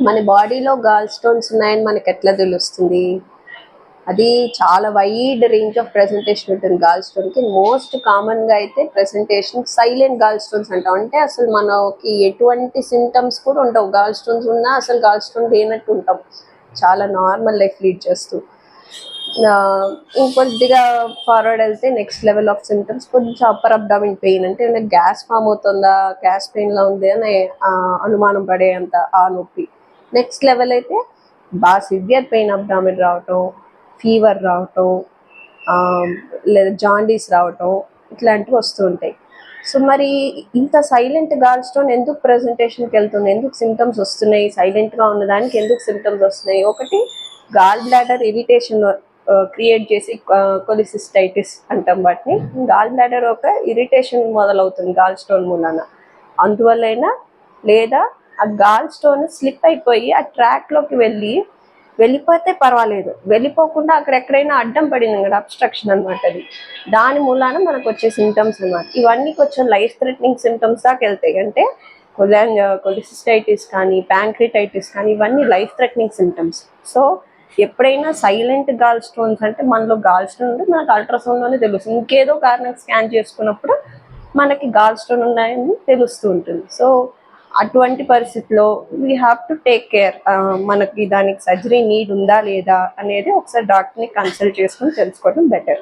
మన బాడీలో gall stones ఉన్నాయని మనకి ఎట్లా తెలుస్తుంది? అది చాలా వైడ్ రేంజ్ ఆఫ్ ప్రెజెంటేషన్ ఉంటుంది గాల్ స్టోన్కి. మోస్ట్ కామన్గా అయితే ప్రెజెంటేషన్ సైలెంట్ గాల్ స్టోన్స్ అంటాం. అంటే అసలు మనకి ఎటువంటి సింటమ్స్ కూడా ఉండవు. గాల్ స్టోన్స్ ఉన్నా అసలు గాల్ స్టోన్ లేనట్టు ఉంటాం, చాలా నార్మల్ లైఫ్ లీడ్ చేస్తూ. ఇంకొద్దిగా ఫార్వర్డ్ వెళ్తే నెక్స్ట్ లెవెల్ ఆఫ్ సింటమ్స్ కొంచెం అప్పర్ అబ్డామిన్ పెయిన్, అంటే గ్యాస్ ఫామ్ అవుతుందా, గ్యాస్ పెయిన్లా ఉంది అని అనుమానం పడేంత ఆ నొప్పి. నెక్స్ట్ లెవెల్ అయితే బాగా సివియర్ పెయిన్ అబ్డామిన్ రావటం, ఫీవర్ రావటం, లేదా జాండీస్ రావటం, ఇట్లాంటివి వస్తూ ఉంటాయి. సో మరి ఇంత సైలెంట్ గాల్ స్టోన్ ఎందుకు ప్రజెంటేషన్కి వెళ్తుంది, ఎందుకు సిమ్టమ్స్ వస్తున్నాయి, సైలెంట్గా ఉన్నదానికి ఎందుకు సిమ్టమ్స్ వస్తున్నాయి? ఒకటి, గాల్ బ్లాడర్ ఇరిటేషన్ క్రియేట్ చేసి కొలిసిస్టైటిస్ అంటాం వాటిని. గాల్ బ్లాడర్ ఒక ఇరిటేషన్ మొదలవుతుంది గాల్ స్టోన్ మూలన. అందువల్లైనా, లేదా ఆ గాల్ స్టోన్ స్లిప్ అయిపోయి ఆ ట్రాక్లోకి వెళ్ళిపోతే పర్వాలేదు, వెళ్ళిపోకుండా అక్కడ ఎక్కడైనా అడ్డం పడింది కదా, అబ్స్ట్రక్షన్ అనమాట అది. దాని మూలాన మనకు వచ్చే సిమ్టమ్స్ అనమాట. ఇవన్నీ కొంచెం లైఫ్ థ్రెటనింగ్ సిమ్టమ్స్ దాకా వెళ్తాయి. అంటే కొలిసిస్టైటిస్ కానీ, ప్యాంక్రిటైటిస్ కానీ, ఇవన్నీ లైఫ్ థ్రెటనింగ్ సిమ్టమ్స్. సో ఎప్పుడైనా సైలెంట్ గాల్ స్టోన్స్ అంటే మనలో గాల్ స్టోన్ ఉంటే మనకు అల్ట్రాసౌండ్లోనే తెలుస్తుంది. ఇంకేదో కారణం స్కాన్ చేసుకున్నప్పుడు మనకి గాల్ స్టోన్ ఉన్నాయని తెలుస్తూ ఉంటుంది. సో అటువంటి పరిస్థితిలో we have to take care. మనకి దానికి సర్జరీ నీడ్ ఉందా లేదా అనేది ఒకసారి డాక్టర్ని కన్సల్ట్ చేసుకుని తెలుసుకోవడం బెటర్.